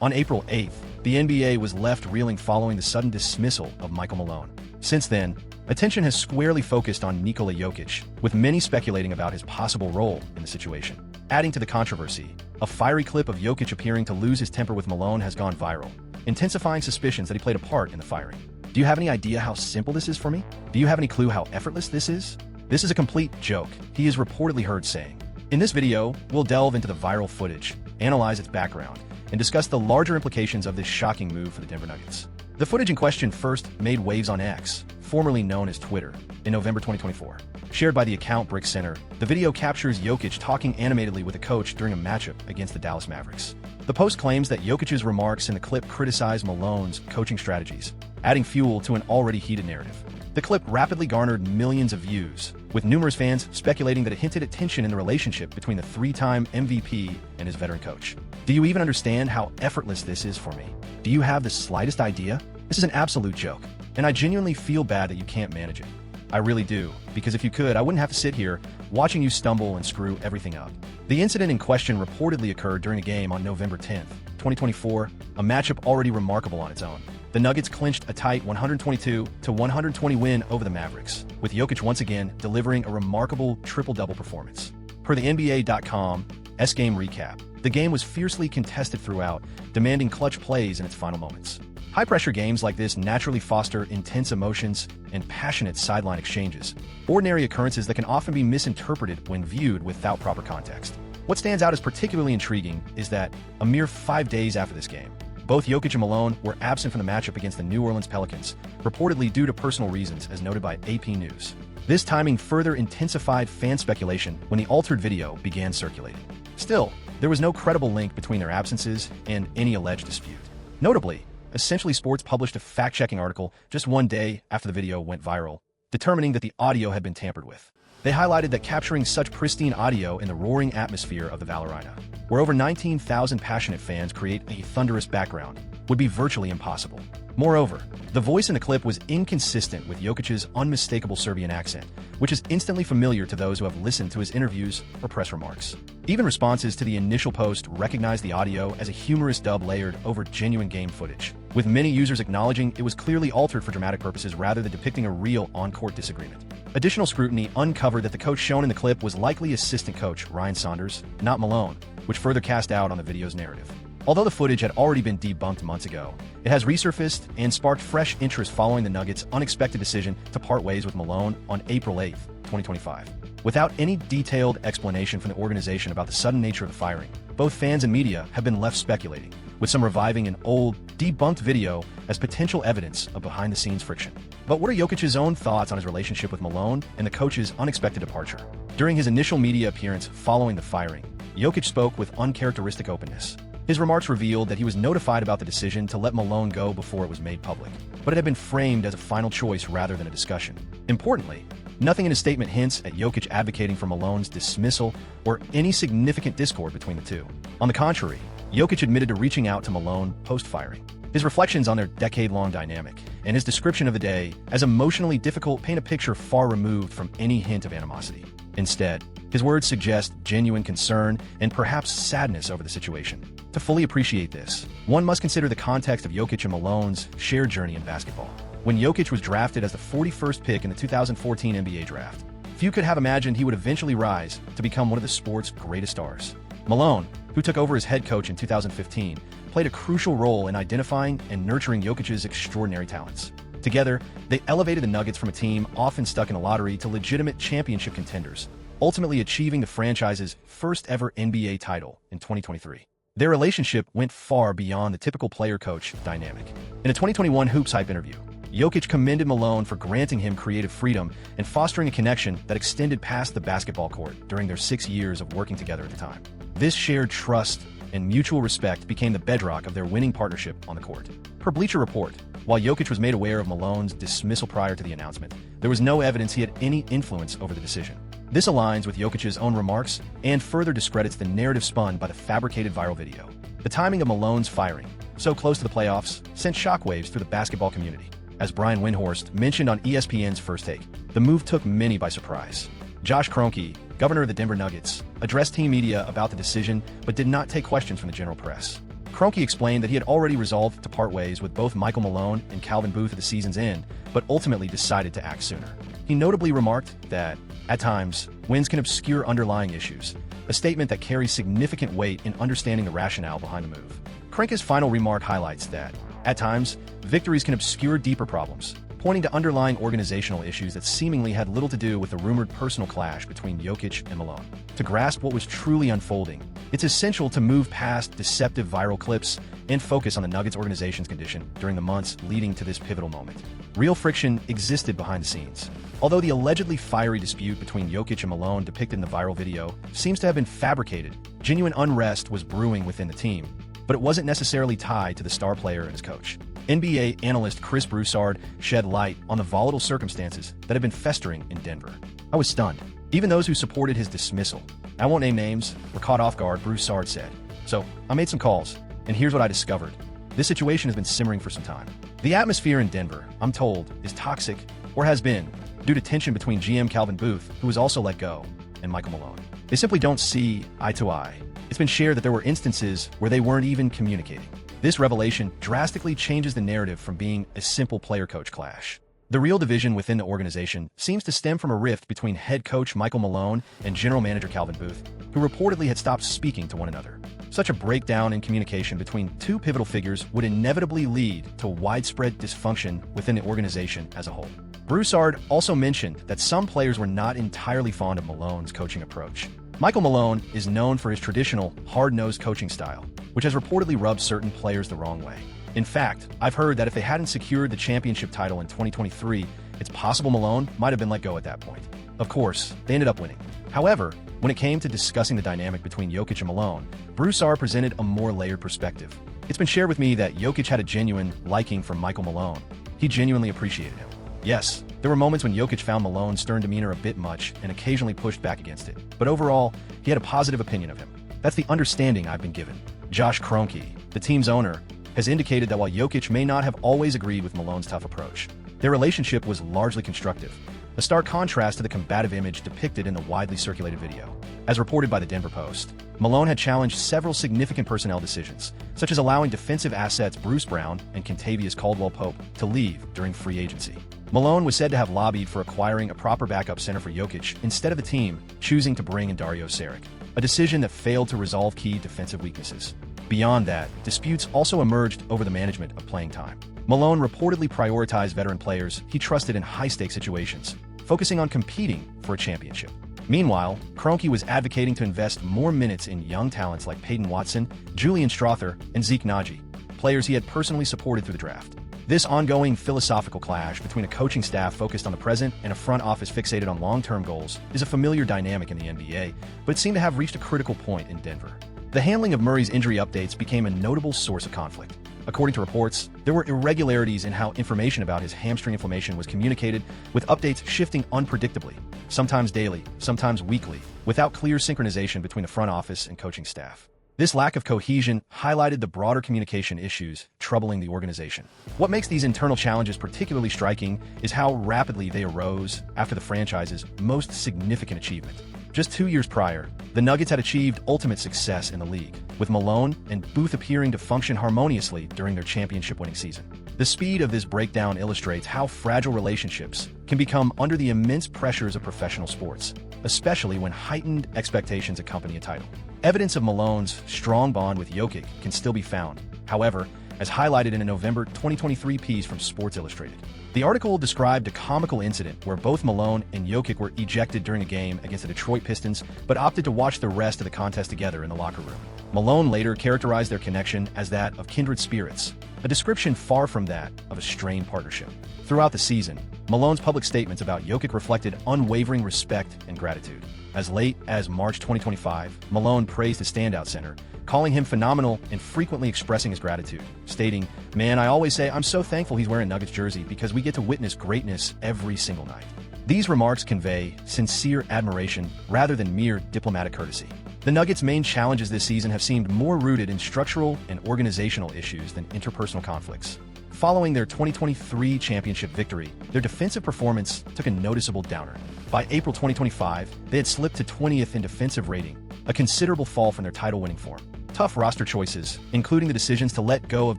On April 8th, the NBA was left reeling following the sudden dismissal of Michael Malone. Since then, attention has squarely focused on Nikola Jokic, with many speculating about his possible role in the situation. Adding to the controversy, a fiery clip of Jokic appearing to lose his temper with Malone has gone viral, intensifying suspicions that he played a part in the firing. Do you have any idea how simple this is for me? Do you have any clue how effortless this is? This is a complete joke, he is reportedly heard saying. In this video, we'll delve into the viral footage, analyze its background, and discuss the larger implications of this shocking move for the Denver Nuggets. The footage in question first made waves on X, formerly known as Twitter, in November 2024. Shared by the account Brick Center, the video captures Jokic talking animatedly with a coach during a matchup against the Dallas Mavericks. The post claims that Jokic's remarks in the clip criticize Malone's coaching strategies, adding fuel to an already heated narrative. The clip rapidly garnered millions of views, with numerous fans speculating that it hinted at tension in the relationship between the three-time MVP and his veteran coach. Do you even understand how effortless this is for me? Do you have the slightest idea? This is an absolute joke, and I genuinely feel bad that you can't manage it. I really do, because if you could, I wouldn't have to sit here watching you stumble and screw everything up. The incident in question reportedly occurred during a game on November 10th, 2024, a matchup already remarkable on its own. The Nuggets clinched a tight 122-120 win over the Mavericks, with Jokic once again delivering a remarkable triple-double performance. Per the NBA.com's game recap, the game was fiercely contested throughout, demanding clutch plays in its final moments. High-pressure games like this naturally foster intense emotions and passionate sideline exchanges, ordinary occurrences that can often be misinterpreted when viewed without proper context. What stands out as particularly intriguing is that, a mere 5 days after this game, both Jokic and Malone were absent from the matchup against the New Orleans Pelicans, reportedly due to personal reasons, as noted by AP News. This timing further intensified fan speculation when the altered video began circulating. Still, there was no credible link between their absences and any alleged dispute. Notably, Essentially Sports published a fact-checking article just 1 day after the video went viral, determining that the audio had been tampered with. They highlighted that capturing such pristine audio in the roaring atmosphere of the Valorina, where over 19,000 passionate fans create a thunderous background, would be virtually impossible. Moreover, the voice in the clip was inconsistent with Jokic's unmistakable Serbian accent, which is instantly familiar to those who have listened to his interviews or press remarks. Even responses to the initial post recognized the audio as a humorous dub layered over genuine game footage, with many users acknowledging it was clearly altered for dramatic purposes rather than depicting a real on-court disagreement. Additional scrutiny uncovered that the coach shown in the clip was likely assistant coach Ryan Saunders, not Malone, which further cast doubt on the video's narrative. Although the footage had already been debunked months ago, it has resurfaced and sparked fresh interest following the Nuggets' unexpected decision to part ways with Malone on April 8, 2025. Without any detailed explanation from the organization about the sudden nature of the firing, both fans and media have been left speculating, with some reviving an old, debunked video as potential evidence of behind-the-scenes friction. But what are Jokic's own thoughts on his relationship with Malone and the coach's unexpected departure? During his initial media appearance following the firing, Jokic spoke with uncharacteristic openness. His remarks revealed that he was notified about the decision to let Malone go before it was made public, but it had been framed as a final choice rather than a discussion. Importantly, nothing in his statement hints at Jokic advocating for Malone's dismissal or any significant discord between the two. On the contrary, Jokic admitted to reaching out to Malone post-firing. His reflections on their decade-long dynamic and his description of the day as emotionally difficult paint a picture far removed from any hint of animosity. Instead, his words suggest genuine concern and perhaps sadness over the situation. To fully appreciate this, one must consider the context of Jokic and Malone's shared journey in basketball. When Jokic was drafted as the 41st pick in the 2014 NBA draft, few could have imagined he would eventually rise to become one of the sport's greatest stars. Malone, who took over as head coach in 2015, played a crucial role in identifying and nurturing Jokic's extraordinary talents. Together, they elevated the Nuggets from a team often stuck in a lottery to legitimate championship contenders, ultimately achieving the franchise's first-ever NBA title in 2023. Their relationship went far beyond the typical player-coach dynamic. In a 2021 Hoops Hype interview, Jokic commended Malone for granting him creative freedom and fostering a connection that extended past the basketball court during their 6 years of working together at the time. This shared trust and mutual respect became the bedrock of their winning partnership on the court. Per Bleacher Report, while Jokic was made aware of Malone's dismissal prior to the announcement, there was no evidence he had any influence over the decision. This aligns with Jokic's own remarks and further discredits the narrative spun by the fabricated viral video. The timing of Malone's firing, so close to the playoffs, sent shockwaves through the basketball community. As Brian Windhorst mentioned on ESPN's First Take, the move took many by surprise. Josh Kroenke, governor of the Denver Nuggets, addressed team media about the decision but did not take questions from the general press. Kroenke explained that he had already resolved to part ways with both Michael Malone and Calvin Booth at the season's end, but ultimately decided to act sooner. He notably remarked that, at times, wins can obscure underlying issues, a statement that carries significant weight in understanding the rationale behind the move. Kroenke's final remark highlights that, at times, victories can obscure deeper problems, pointing to underlying organizational issues that seemingly had little to do with the rumored personal clash between Jokic and Malone. To grasp what was truly unfolding, it's essential to move past deceptive viral clips and focus on the Nuggets organization's condition during the months leading to this pivotal moment. Real friction existed behind the scenes. Although the allegedly fiery dispute between Jokic and Malone depicted in the viral video seems to have been fabricated, genuine unrest was brewing within the team, but it wasn't necessarily tied to the star player and his coach. NBA analyst Chris Broussard shed light on the volatile circumstances that have been festering in Denver. "I was stunned. Even those who supported his dismissal, I won't name names, were caught off guard," Broussard said. "So, I made some calls, and here's what I discovered. This situation has been simmering for some time. The atmosphere in Denver, I'm told, is toxic, or has been, due to tension between GM Calvin Booth, who was also let go, and Michael Malone. They simply don't see eye to eye. It's been shared that there were instances where they weren't even communicating. This revelation drastically changes the narrative from being a simple player-coach clash. The real division within the organization seems to stem from a rift between head coach Michael Malone and general manager Calvin Booth, who reportedly had stopped speaking to one another. Such a breakdown in communication between two pivotal figures would inevitably lead to widespread dysfunction within the organization as a whole. Broussard also mentioned that some players were not entirely fond of Malone's coaching approach. Michael Malone is known for his traditional, hard-nosed coaching style, which has reportedly rubbed certain players the wrong way. In fact, I've heard that if they hadn't secured the championship title in 2023, it's possible Malone might have been let go at that point. Of course, they ended up winning. However, when it came to discussing the dynamic between Jokic and Malone, Broussard presented a more layered perspective. It's been shared with me that Jokic had a genuine liking for Michael Malone. He genuinely appreciated him. Yes, there were moments when Jokic found Malone's stern demeanor a bit much and occasionally pushed back against it, but overall, he had a positive opinion of him. That's the understanding I've been given. Josh Kroenke, the team's owner, has indicated that while Jokic may not have always agreed with Malone's tough approach, their relationship was largely constructive, a stark contrast to the combative image depicted in the widely circulated video. As reported by the Denver Post, Malone had challenged several significant personnel decisions, such as allowing defensive assets Bruce Brown and Kentavious Caldwell-Pope to leave during free agency. Malone was said to have lobbied for acquiring a proper backup center for Jokic instead of the team choosing to bring in Dario Saric, a decision that failed to resolve key defensive weaknesses. Beyond that, disputes also emerged over the management of playing time. Malone reportedly prioritized veteran players he trusted in high-stakes situations, focusing on competing for a championship. Meanwhile, Kroenke was advocating to invest more minutes in young talents like Peyton Watson, Julian Strawther, and Zeke Naji, players he had personally supported through the draft. This ongoing philosophical clash between a coaching staff focused on the present and a front office fixated on long-term goals is a familiar dynamic in the NBA, but it seemed to have reached a critical point in Denver. The handling of Murray's injury updates became a notable source of conflict. According to reports, there were irregularities in how information about his hamstring inflammation was communicated, with updates shifting unpredictably, sometimes daily, sometimes weekly, without clear synchronization between the front office and coaching staff. This lack of cohesion highlighted the broader communication issues troubling the organization. What makes these internal challenges particularly striking is how rapidly they arose after the franchise's most significant achievement. Just 2 years prior, the Nuggets had achieved ultimate success in the league, with Malone and Booth appearing to function harmoniously during their championship-winning season. The speed of this breakdown illustrates how fragile relationships can become under the immense pressures of professional sports, especially when heightened expectations accompany a title. Evidence of Malone's strong bond with Jokic can still be found, however, as highlighted in a November 2023 piece from Sports Illustrated. The article described a comical incident where both Malone and Jokic were ejected during a game against the Detroit Pistons, but opted to watch the rest of the contest together in the locker room. Malone later characterized their connection as that of kindred spirits, a description far from that of a strained partnership. Throughout the season, Malone's public statements about Jokic reflected unwavering respect and gratitude. As late as March 2025, Malone praised his standout center, calling him phenomenal and frequently expressing his gratitude, stating, "Man, I always say I'm so thankful he's wearing a Nuggets jersey because we get to witness greatness every single night." These remarks convey sincere admiration rather than mere diplomatic courtesy. The Nuggets' main challenges this season have seemed more rooted in structural and organizational issues than interpersonal conflicts. Following their 2023 championship victory, their defensive performance took a noticeable downer. By April 2025, they had slipped to 20th in defensive rating, a considerable fall from their title-winning form. Tough roster choices, including the decisions to let go of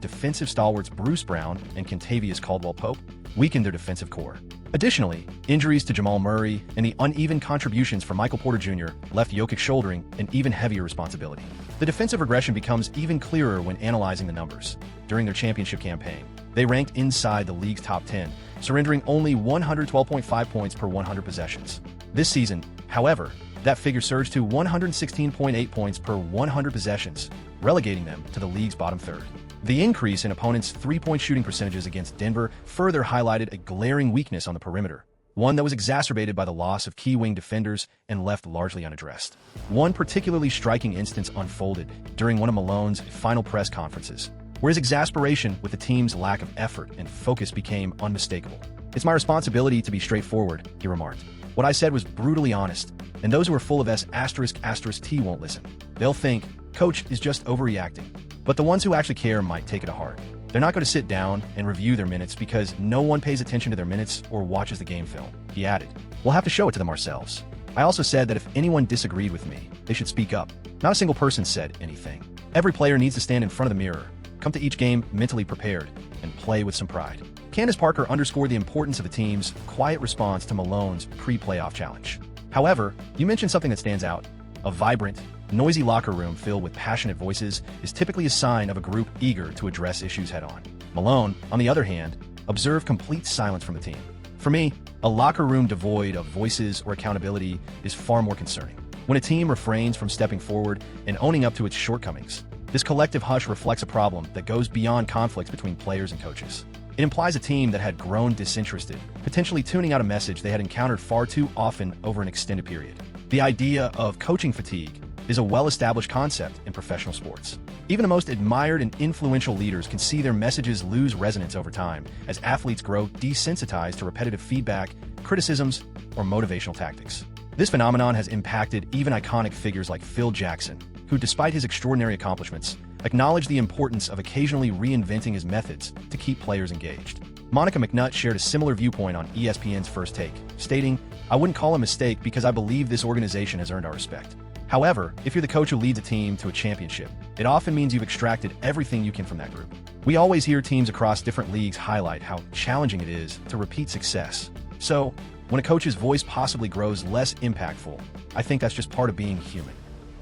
defensive stalwarts Bruce Brown and Kentavious Caldwell-Pope, weakened their defensive core. Additionally, injuries to Jamal Murray and the uneven contributions from Michael Porter Jr. left Jokic shouldering an even heavier responsibility. The defensive regression becomes even clearer when analyzing the numbers. During their championship campaign, they ranked inside the league's top 10, surrendering only 112.5 points per 100 possessions. This season, however, that figure surged to 116.8 points per 100 possessions, relegating them to the league's bottom third. The increase in opponents' three-point shooting percentages against Denver further highlighted a glaring weakness on the perimeter, one that was exacerbated by the loss of key wing defenders and left largely unaddressed. One particularly striking instance unfolded during one of Malone's final press conferences, where his exasperation with the team's lack of effort and focus became unmistakable. "It's my responsibility to be straightforward," he remarked. "What I said was brutally honest, and those who are full of S***T won't listen. They'll think, Coach is just overreacting. But the ones who actually care might take it to heart. They're not going to sit down and review their minutes because no one pays attention to their minutes or watches the game film," he added. "We'll have to show it to them ourselves. I also said that if anyone disagreed with me, they should speak up. Not a single person said anything. Every player needs to stand in front of the mirror, come to each game mentally prepared, and play with some pride." Candace Parker underscored the importance of the team's quiet response to Malone's pre-playoff challenge. However, you mentioned something that stands out. A vibrant, noisy locker room filled with passionate voices is typically a sign of a group eager to address issues head-on. Malone, on the other hand, observed complete silence from the team. "For me, a locker room devoid of voices or accountability is far more concerning. When a team refrains from stepping forward and owning up to its shortcomings, this collective hush reflects a problem that goes beyond conflicts between players and coaches. It implies a team that had grown disinterested, potentially tuning out a message they had encountered far too often over an extended period. The idea of coaching fatigue is a well-established concept in professional sports. Even the most admired and influential leaders can see their messages lose resonance over time as athletes grow desensitized to repetitive feedback, criticisms, or motivational tactics. This phenomenon has impacted even iconic figures like Phil Jackson, who, despite his extraordinary accomplishments, acknowledged the importance of occasionally reinventing his methods to keep players engaged. Monica McNutt shared a similar viewpoint on ESPN's First Take, stating, "I wouldn't call it a mistake because I believe this organization has earned our respect. However, if you're the coach who leads a team to a championship, it often means you've extracted everything you can from that group." We always hear teams across different leagues highlight how challenging it is to repeat success. So, when a coach's voice possibly grows less impactful, I think that's just part of being human.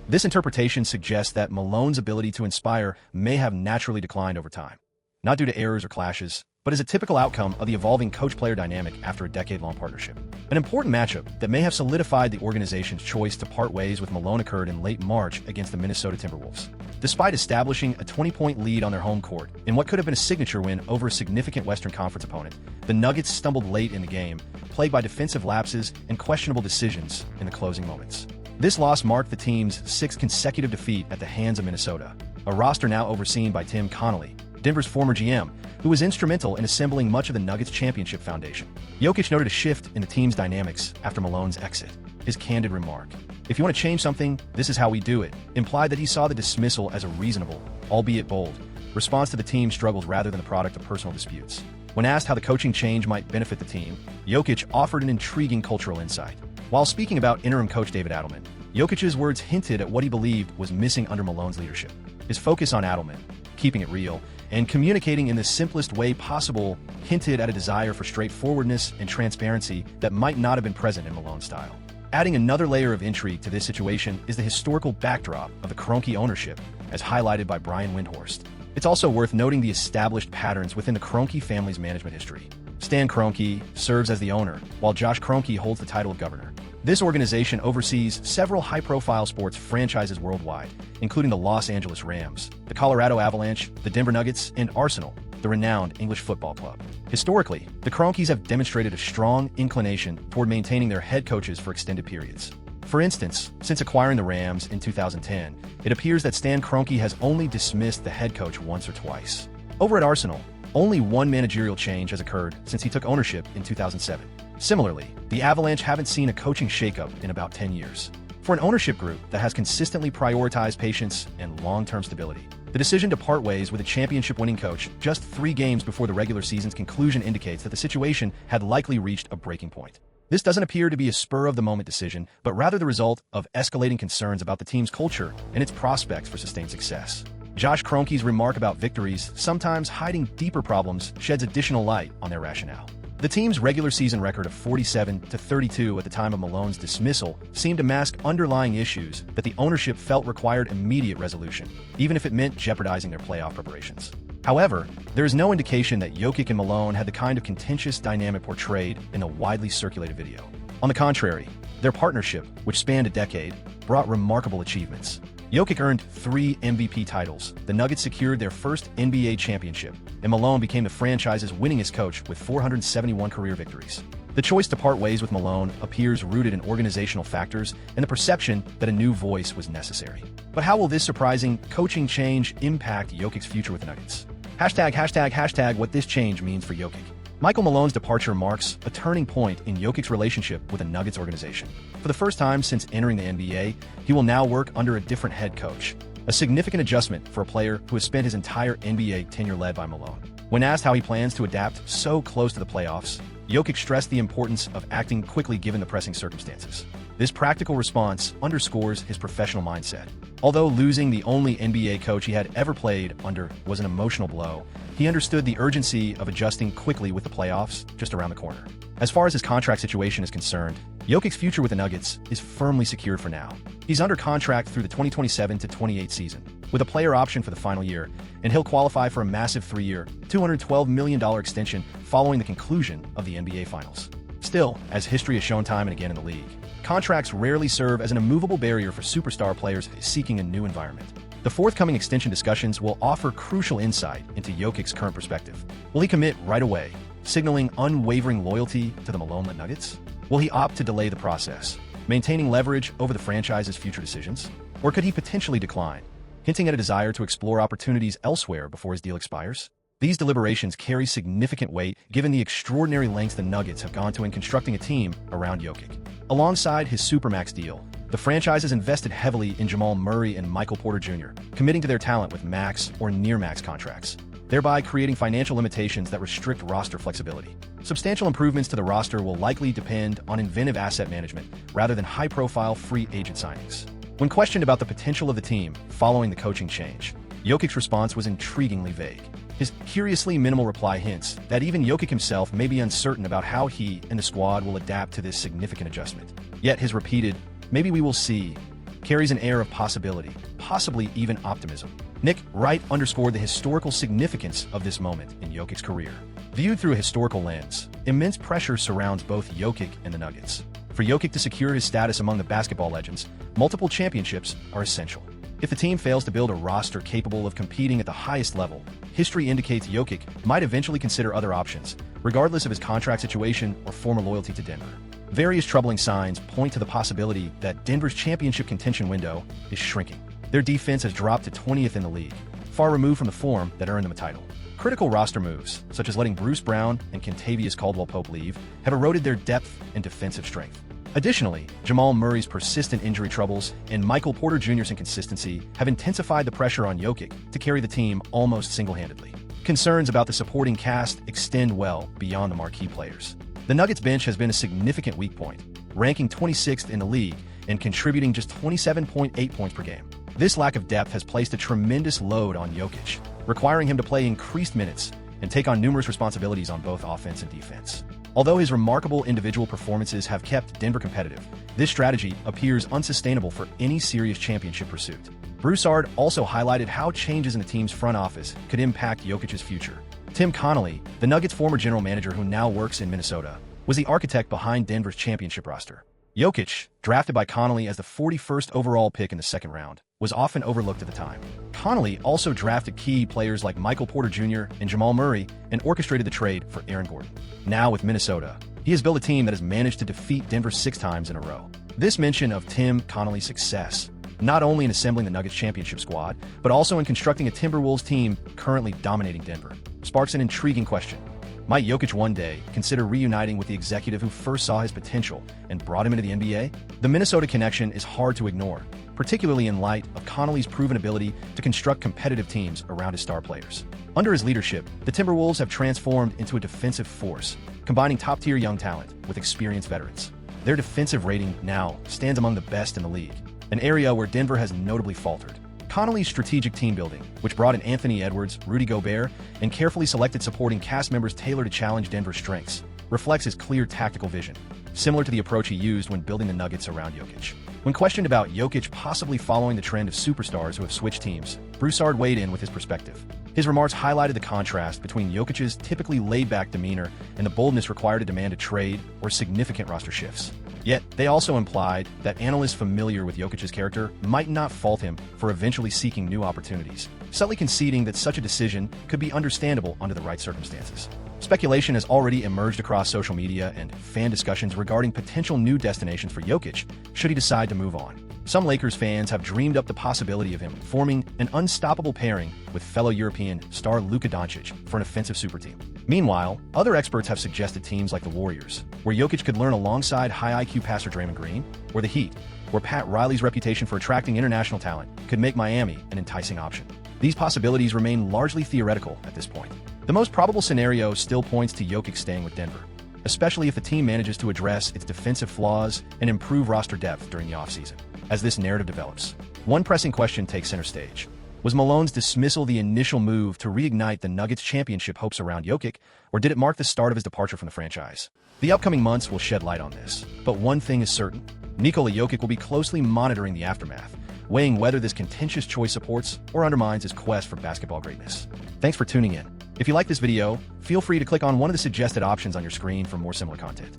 This interpretation suggests that Malone's ability to inspire may have naturally declined over time, not due to errors or clashes, but as a typical outcome of the evolving coach-player dynamic after a decade-long partnership. An important matchup that may have solidified the organization's choice to part ways with Malone occurred in late March against the Minnesota Timberwolves. Despite establishing a 20-point lead on their home court in what could have been a signature win over a significant Western Conference opponent, the Nuggets stumbled late in the game, plagued by defensive lapses and questionable decisions in the closing moments. This loss marked the team's sixth consecutive defeat at the hands of Minnesota, a roster now overseen by Tim Connolly, Denver's former GM, who was instrumental in assembling much of the Nuggets' championship foundation. Jokic noted a shift in the team's dynamics after Malone's exit. His candid remark, "If you want to change something, this is how we do it," implied that he saw the dismissal as a reasonable, albeit bold, response to the team's struggles rather than the product of personal disputes. When asked how the coaching change might benefit the team, Jokic offered an intriguing cultural insight. While speaking about interim coach David Adelman, Jokic's words hinted at what he believed was missing under Malone's leadership. His focus on Adelman, keeping it real, and communicating in the simplest way possible hinted at a desire for straightforwardness and transparency that might not have been present in Malone's style. Adding another layer of intrigue to this situation is the historical backdrop of the Kroenke ownership, as highlighted by Brian Windhorst. It's also worth noting the established patterns within the Kroenke family's management history. Stan Kroenke serves as the owner, while Josh Kroenke holds the title of governor. This organization oversees several high-profile sports franchises worldwide, including the Los Angeles Rams, the Colorado Avalanche, the Denver Nuggets, and Arsenal, the renowned English football club. Historically, the Kroenkes have demonstrated a strong inclination toward maintaining their head coaches for extended periods. For instance, since acquiring the Rams in 2010, it appears that Stan Kroenke has only dismissed the head coach once or twice. Over at Arsenal, only one managerial change has occurred since he took ownership in 2007. Similarly, the Avalanche haven't seen a coaching shakeup in about 10 years. For an ownership group that has consistently prioritized patience and long-term stability, the decision to part ways with a championship-winning coach just 3 games before the regular season's conclusion indicates that the situation had likely reached a breaking point. This doesn't appear to be a spur-of-the-moment decision, but rather the result of escalating concerns about the team's culture and its prospects for sustained success. Josh Kroenke's remark about victories, sometimes hiding deeper problems, sheds additional light on their rationale. The team's regular season record of 47-32 at the time of Malone's dismissal seemed to mask underlying issues that the ownership felt required immediate resolution, even if it meant jeopardizing their playoff preparations. However, there is no indication that Jokic and Malone had the kind of contentious dynamic portrayed in the widely circulated video. On the contrary, their partnership, which spanned a decade, brought remarkable achievements. Jokic earned 3 MVP titles, the Nuggets secured their first NBA championship, and Malone became the franchise's winningest coach with 471 career victories. The choice to part ways with Malone appears rooted in organizational factors and the perception that a new voice was necessary. But how will this surprising coaching change impact Jokic's future with the Nuggets? #### what this change means for Jokic. Michael Malone's departure marks a turning point in Jokic's relationship with the Nuggets organization. For the first time since entering the NBA, he will now work under a different head coach, a significant adjustment for a player who has spent his entire NBA tenure led by Malone. When asked how he plans to adapt so close to the playoffs, Jokic stressed the importance of acting quickly given the pressing circumstances. This practical response underscores his professional mindset. Although losing the only NBA coach he had ever played under was an emotional blow, he understood the urgency of adjusting quickly with the playoffs just around the corner. As far as his contract situation is concerned, Jokic's future with the Nuggets is firmly secured for now. He's under contract through the 2027-28 season, with a player option for the final year, and he'll qualify for a massive 3-year, $212 million extension following the conclusion of the NBA Finals. Still, as history has shown time and again in the league, contracts rarely serve as an immovable barrier for superstar players seeking a new environment. The forthcoming extension discussions will offer crucial insight into Jokic's current perspective. Will he commit right away, signaling unwavering loyalty to the Malone-led Nuggets? Will he opt to delay the process, maintaining leverage over the franchise's future decisions? Or could he potentially decline, hinting at a desire to explore opportunities elsewhere before his deal expires? These deliberations carry significant weight given the extraordinary lengths the Nuggets have gone to in constructing a team around Jokic. Alongside his Supermax deal, the franchise has invested heavily in Jamal Murray and Michael Porter Jr., committing to their talent with max or near-max contracts, thereby creating financial limitations that restrict roster flexibility. Substantial improvements to the roster will likely depend on inventive asset management rather than high-profile free agent signings. When questioned about the potential of the team following the coaching change, Jokic's response was intriguingly vague. His curiously minimal reply hints that even Jokic himself may be uncertain about how he and the squad will adapt to this significant adjustment. Yet his repeated, "Maybe we will see," carries an air of possibility, possibly even optimism. Nick Wright underscored the historical significance of this moment in Jokic's career. Viewed through a historical lens, immense pressure surrounds both Jokic and the Nuggets. For Jokic to secure his status among the basketball legends, multiple championships are essential. If the team fails to build a roster capable of competing at the highest level, history indicates Jokic might eventually consider other options, regardless of his contract situation or former loyalty to Denver. Various troubling signs point to the possibility that Denver's championship contention window is shrinking. Their defense has dropped to 20th in the league, far removed from the form that earned them a title. Critical roster moves, such as letting Bruce Brown and Kentavious Caldwell-Pope leave, have eroded their depth and defensive strength. Additionally, Jamal Murray's persistent injury troubles and Michael Porter Jr.'s inconsistency have intensified the pressure on Jokic to carry the team almost single-handedly. Concerns about the supporting cast extend well beyond the marquee players. The Nuggets bench has been a significant weak point, ranking 26th in the league and contributing just 27.8 points per game. This lack of depth has placed a tremendous load on Jokic, requiring him to play increased minutes and take on numerous responsibilities on both offense and defense. Although his remarkable individual performances have kept Denver competitive, this strategy appears unsustainable for any serious championship pursuit. Broussard also highlighted how changes in the team's front office could impact Jokic's future. Tim Connolly, the Nuggets' former general manager who now works in Minnesota, was the architect behind Denver's championship roster. Jokic, drafted by Connolly as the 41st overall pick in the second round, was often overlooked at the time. Connolly also drafted key players like Michael Porter Jr. and Jamal Murray and orchestrated the trade for Aaron Gordon. Now with Minnesota, he has built a team that has managed to defeat Denver 6 times in a row. This mention of Tim Connolly's success, not only in assembling the Nuggets championship squad, but also in constructing a Timberwolves team currently dominating Denver, sparks an intriguing question. Might Jokic one day consider reuniting with the executive who first saw his potential and brought him into the NBA? The Minnesota connection is hard to ignore, particularly in light of Connolly's proven ability to construct competitive teams around his star players. Under his leadership, the Timberwolves have transformed into a defensive force, combining top-tier young talent with experienced veterans. Their defensive rating now stands among the best in the league, an area where Denver has notably faltered. Connolly's strategic team building, which brought in Anthony Edwards, Rudy Gobert, and carefully selected supporting cast members tailored to challenge Denver's strengths, reflects his clear tactical vision, similar to the approach he used when building the Nuggets around Jokic. When questioned about Jokic possibly following the trend of superstars who have switched teams, Broussard weighed in with his perspective. His remarks highlighted the contrast between Jokic's typically laid-back demeanor and the boldness required to demand a trade or significant roster shifts. Yet, they also implied that analysts familiar with Jokic's character might not fault him for eventually seeking new opportunities, subtly conceding that such a decision could be understandable under the right circumstances. Speculation has already emerged across social media and fan discussions regarding potential new destinations for Jokic should he decide to move on. Some Lakers fans have dreamed up the possibility of him forming an unstoppable pairing with fellow European star Luka Doncic for an offensive superteam. Meanwhile, other experts have suggested teams like the Warriors, where Jokic could learn alongside high-IQ passer Draymond Green, or the Heat, where Pat Riley's reputation for attracting international talent could make Miami an enticing option. These possibilities remain largely theoretical at this point. The most probable scenario still points to Jokic staying with Denver, especially if the team manages to address its defensive flaws and improve roster depth during the offseason. As this narrative develops, one pressing question takes center stage. Was Malone's dismissal the initial move to reignite the Nuggets' championship hopes around Jokic, or did it mark the start of his departure from the franchise? The upcoming months will shed light on this, but one thing is certain. Nikola Jokic will be closely monitoring the aftermath, weighing whether this contentious choice supports or undermines his quest for basketball greatness. Thanks for tuning in. If you like this video, feel free to click on one of the suggested options on your screen for more similar content.